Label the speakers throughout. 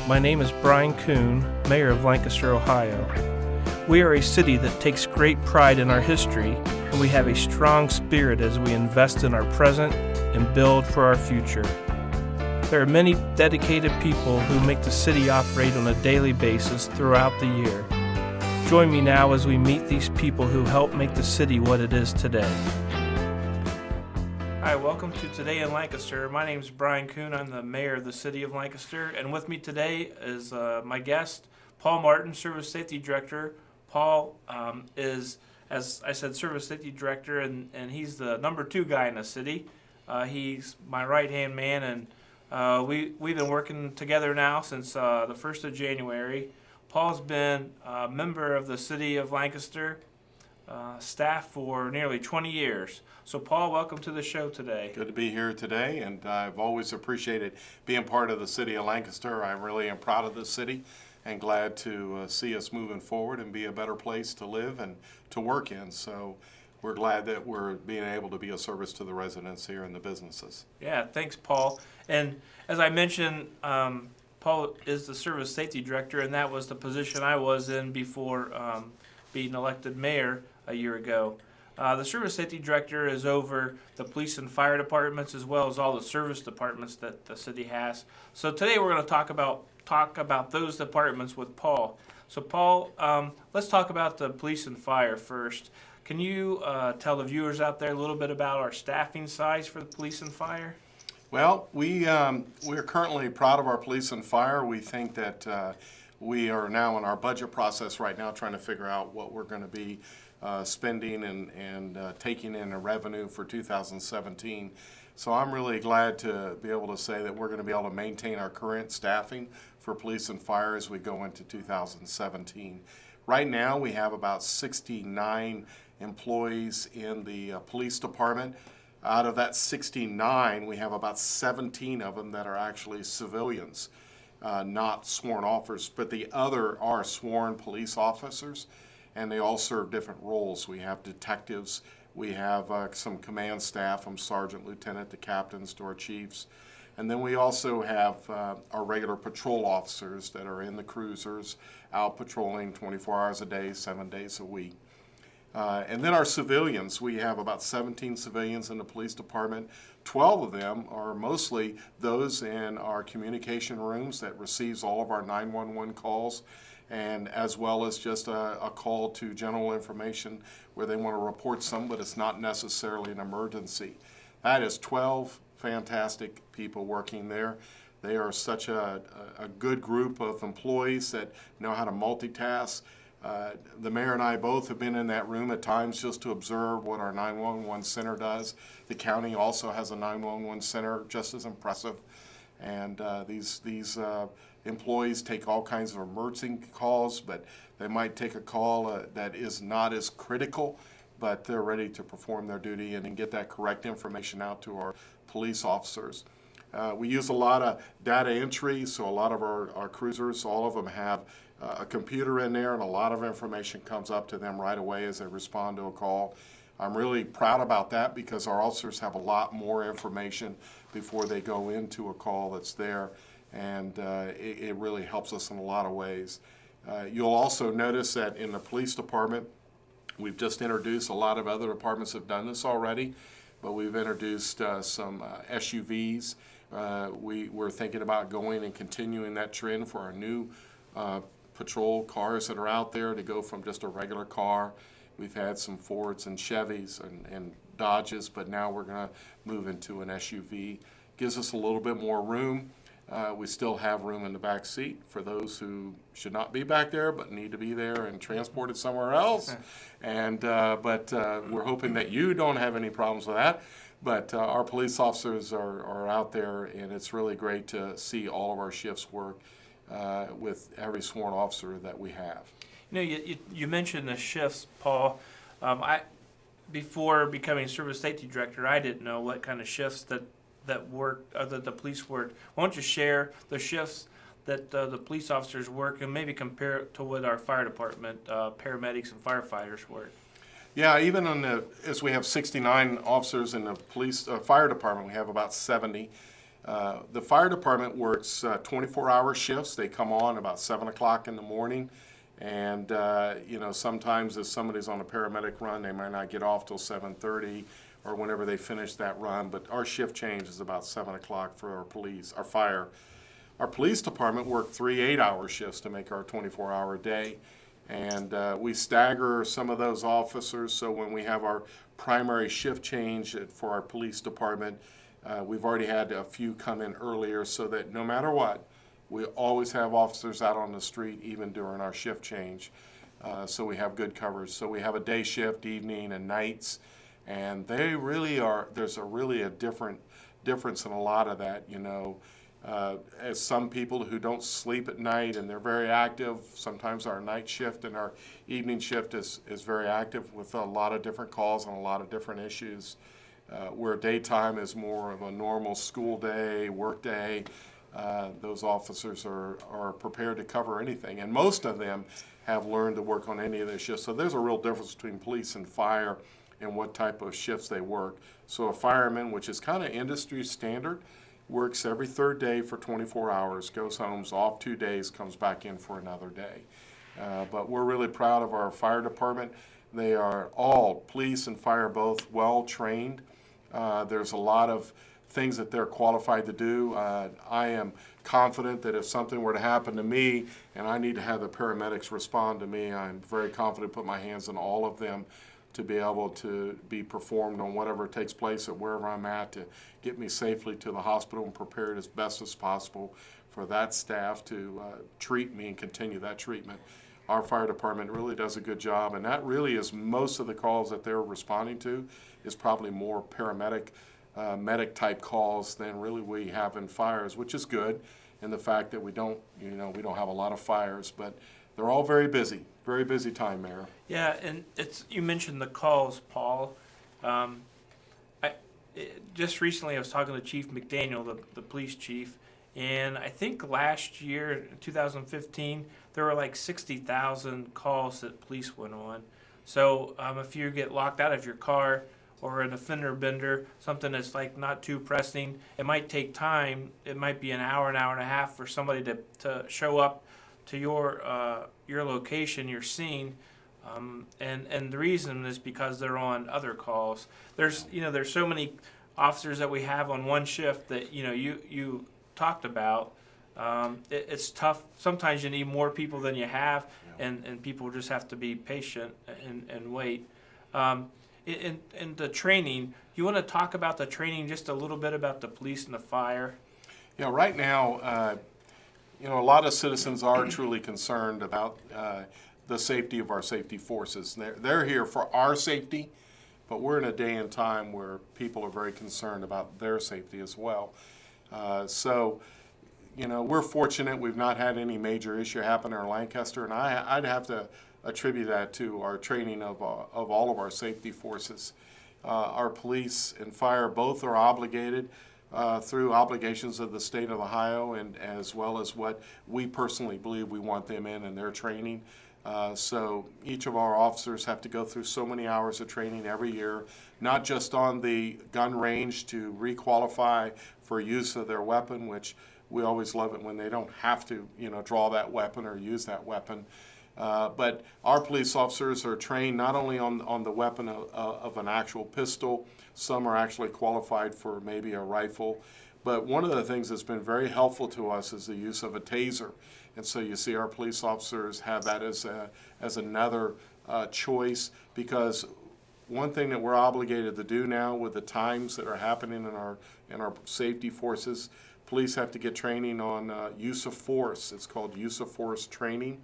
Speaker 1: My name is Brian Kuhn, Mayor of Lancaster, Ohio. We are a city that takes great pride in our history, and we have a strong spirit as we invest in our present and build for our future. There are many dedicated people who make the city operate on a daily basis throughout the year. Join me now as we meet these people who help make the city what it is today. Hi, welcome to Today in Lancaster. My name is Brian Kuhn. I'm the mayor of the city of Lancaster, and with me today is my guest, Paul Martin, Service Safety Director. Paul is, as I said, Service Safety Director, and he's the number 2 guy in the city. He's my right-hand man, and we've been working together now since the 1st of January. Paul's been a member of the city of Lancaster staff for nearly 20 years. So Paul, welcome to the show today.
Speaker 2: Good to be here today, and I've always appreciated being part of the city of Lancaster. I really am proud of this city and glad to see us moving forward and be a better place to live and to work in. So we're glad that we're being able to be a service to the residents here and the businesses.
Speaker 1: Yeah, thanks, Paul. And as I mentioned, Paul is the Service Safety Director, and that was the position I was in before being elected mayor a year ago. The Service Safety Director is over the police and fire departments as well as all the service departments that the city has. So today we're going to talk about those departments with Paul. So Paul, let's talk about the police and fire first. Can you tell the viewers out there a little bit about our staffing size for the police and fire?
Speaker 2: Well, we're currently proud of our police and fire. We think that we are now in our budget process right now trying to figure out what we're going to be spending and taking in a revenue for 2017. So I'm really glad to be able to say that we're going to be able to maintain our current staffing for police and fire as we go into 2017. Right now we have about 69 employees in the police department. Out of that 69, we have about 17 of them that are actually civilians, not sworn officers, but the other are sworn police officers, and they all serve different roles. We have detectives, we have some command staff from sergeant, lieutenant to captains to our chiefs, and then we also have our regular patrol officers that are in the cruisers out patrolling 24 hours a day, 7 days a week. And then our civilians, we have about 17 civilians in the police department. 12 of them are mostly those in our communication rooms that receives all of our 911 calls, and as well as just a call to general information where they want to report something, but it's not necessarily an emergency. That is 12 fantastic people working there. They are such a good group of employees that know how to multitask. The mayor and I both have been in that room at times just to observe what our 911 center does. The county also has a 911 center, just as impressive. And these employees take all kinds of emergency calls, but they might take a call that is not as critical, but they're ready to perform their duty and get that correct information out to our police officers. We use a lot of data entry, so a lot of our cruisers, all of them have a computer in there, and a lot of information comes up to them right away as they respond to a call. I'm really proud about that because our officers have a lot more information before they go into a call that's there, and it really helps us in a lot of ways. You'll also notice that in the police department, we've just introduced, a lot of other departments have done this already, but we've introduced some SUVs. We're thinking about going and continuing that trend for our new patrol cars that are out there to go from just a regular car. We've had some Fords and Chevys and Dodges, but now we're going to move into an SUV. Gives us a little bit more room. We still have room in the back seat for those who should not be back there but need to be there and transported somewhere else. And but we're hoping that you don't have any problems with that. But our police officers are out there, and it's really great to see all of our shifts work with every sworn officer that we have.
Speaker 1: You know, you mentioned the shifts, Paul. Before becoming Service Safety Director, I didn't know what kind of shifts that the police work. Why don't you share the shifts that the police officers work and maybe compare it to what our fire department paramedics and firefighters work?
Speaker 2: Yeah, even as we have 69 officers in the police fire department, we have about 70. The fire department works 24-hour shifts. They come on about 7 o'clock in the morning. And, sometimes if somebody's on a paramedic run, they might not get off till 7:30 or whenever they finish that run. But our shift change is about 7 o'clock for our fire. Our police department work 3 8-hour shifts to make our 24-hour day. And we stagger some of those officers, so when we have our primary shift change for our police department, we've already had a few come in earlier so that no matter what, we always have officers out on the street even during our shift change. So we have good coverage. So we have a day shift, evening, and nights, and they really are, there's a difference in a lot of that, as some people who don't sleep at night and they're very active. Sometimes our night shift and our evening shift is very active with a lot of different calls and a lot of different issues. Where daytime is more of a normal school day, work day, those officers are prepared to cover anything. And most of them have learned to work on any of their shifts. So there's a real difference between police and fire and what type of shifts they work. So a fireman, which is kind of industry standard, works every third day for 24 hours, goes home, off 2 days, comes back in for another day. But we're really proud of our fire department. They are all, police and fire both, well trained. There's a lot of things that they're qualified to do. I am confident that if something were to happen to me and I need to have the paramedics respond to me, I'm very confident to put my hands on all of them to be able to be performed on whatever takes place at wherever I'm at to get me safely to the hospital and prepared as best as possible for that staff to treat me and continue that treatment. Our fire department really does a good job, and that really is most of the calls that they're responding to is probably more paramedic, medic type calls than really we have in fires, which is good. And the fact that we don't have a lot of fires, but they're all very busy time, Mayor.
Speaker 1: Yeah, and you mentioned the calls, Paul. Just recently I was talking to Chief McDaniel, the police chief, and I think last year, 2015, there were like 60,000 calls that police went on. So if you get locked out of your car or an offender bender, something that's like not too pressing, it might take time. It might be an hour and a half for somebody to show up to your location, your scene, and the reason is because they're on other calls. There's so many officers that we have on one shift that you talked about. It's tough. Sometimes you need more people than you have, and people just have to be patient and wait. In the training, you want to talk about the training just a little bit about the police and the fire?
Speaker 2: Yeah, right now, a lot of citizens are truly concerned about the safety of our safety forces. They're here for our safety, but we're in a day and time where people are very concerned about their safety as well. So we're fortunate we've not had any major issue happen in Lancaster, and I'd have to attribute that to our training of all of our safety forces. Our police and fire both are obligated through obligations of the state of Ohio, and as well as what we personally believe we want them in their training. So each of our officers have to go through so many hours of training every year, not just on the gun range to requalify for use of their weapon, which we always love it when they don't have to draw that weapon or use that weapon. But our police officers are trained not only on the weapon of an actual pistol, some are actually qualified for maybe a rifle, but one of the things that's been very helpful to us is the use of a taser. And so you see our police officers have that as another choice, because one thing that we're obligated to do now with the times that are happening in our safety forces, police have to get training on use of force. It's called use of force training,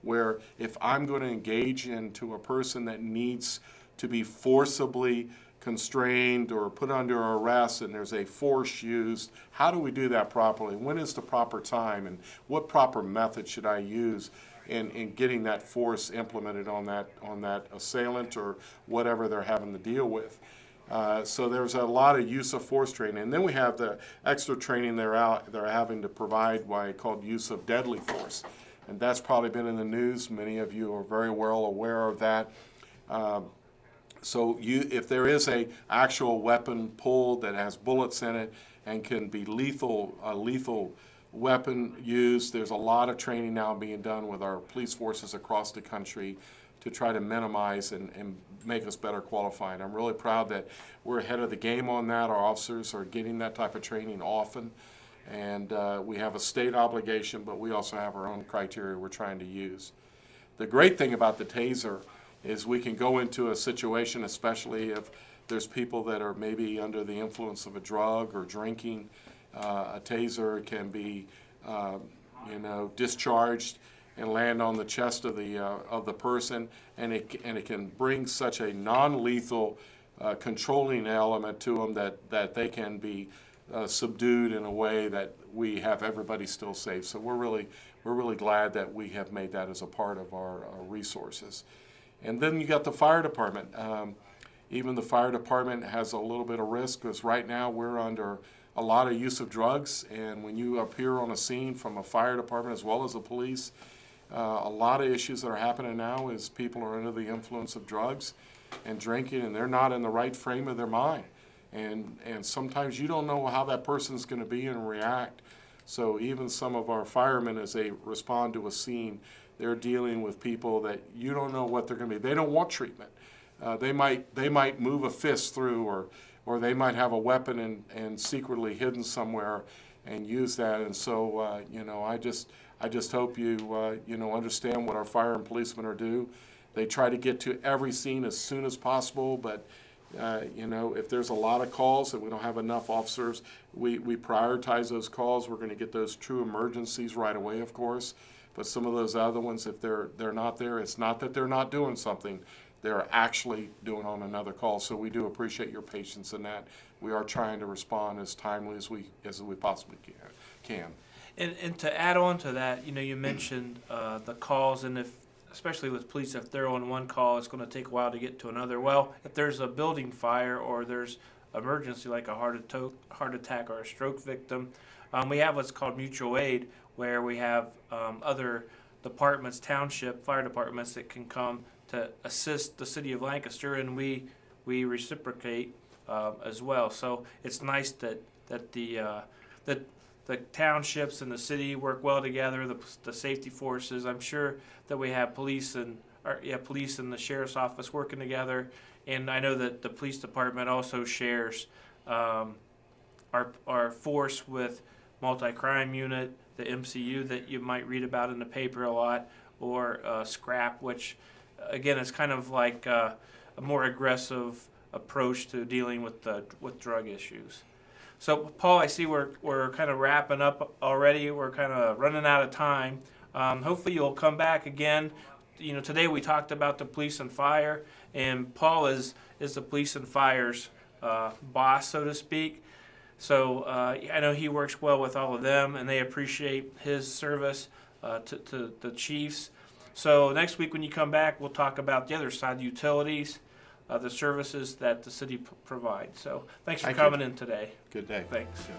Speaker 2: where if I'm going to engage into a person that needs to be forcibly constrained or put under arrest and there's a force used, how do we do that properly? When is the proper time, and what proper method should I use in getting that force implemented on that assailant or whatever they're having to deal with? So there's a lot of use of force training. And then we have the extra training they're having to provide called use of deadly force. And that's probably been in the news. Many of you are very well aware of that. So if there is a actual weapon pulled that has bullets in it, and can be lethal, a lethal weapon used. There's a lot of training now being done with our police forces across the country to try to minimize and make us better qualified. I'm really proud that we're ahead of the game on that. Our officers are getting that type of training often, and we have a state obligation, but we also have our own criteria we're trying to use. The great thing about the taser is we can go into a situation, especially if there's people that are maybe under the influence of a drug or drinking. A taser can be, discharged and land on the chest of the person, and it can bring such a non-lethal controlling element to them that they can be subdued in a way that we have everybody still safe. So we're really glad that we have made that as a part of our resources. And then you got the fire department. Even the fire department has a little bit of risk because right now we're under a lot of use of drugs, and when you appear on a scene from a fire department as well as the police, a lot of issues that are happening now is people are under the influence of drugs and drinking, and they're not in the right frame of their mind. And sometimes you don't know how that person's going to be and react. So even some of our firemen, as they respond to a scene, they're dealing with people that you don't know what they're going to be. They don't want treatment. They might move a fist through, or they might have a weapon and secretly hidden somewhere and use that. And so I just hope you understand what our fire and policemen are do. They try to get to every scene as soon as possible, but if there's a lot of calls and we don't have enough officers, we prioritize those calls. We're going to get those true emergencies right away, of course. But some of those other ones, if they're not there, it's not that they're not doing something. They're actually doing on another call. So we do appreciate your patience in that. We are trying to respond as timely as we possibly can.
Speaker 1: And to add on to that, you mentioned the calls, and especially with police, if they're on one call, it's going to take a while to get to another. Well, if there's a building fire or there's emergency like a heart attack or a stroke victim, we have what's called mutual aid, where we have other departments, township fire departments that can come to assist the city of Lancaster, and we reciprocate as well. So it's nice that the townships and the city work well together. The safety forces. I'm sure that we have police and the sheriff's office working together, and I know that the police department also shares our force with multi-crime unit, the MCU that you might read about in the paper a lot, or SCRAP, which again is kind of like a more aggressive approach to dealing with drug issues. So, Paul, I see we're kind of wrapping up already. We're kind of running out of time. Hopefully you'll come back again. Today we talked about the police and fire, and Paul is the police and fire's boss, so to speak. So I know he works well with all of them, and they appreciate his service to the chiefs. So next week when you come back, we'll talk about the other side, the utilities, the services that the city provides. So thanks for coming in today.
Speaker 2: Good day.
Speaker 1: Thanks.
Speaker 2: Good.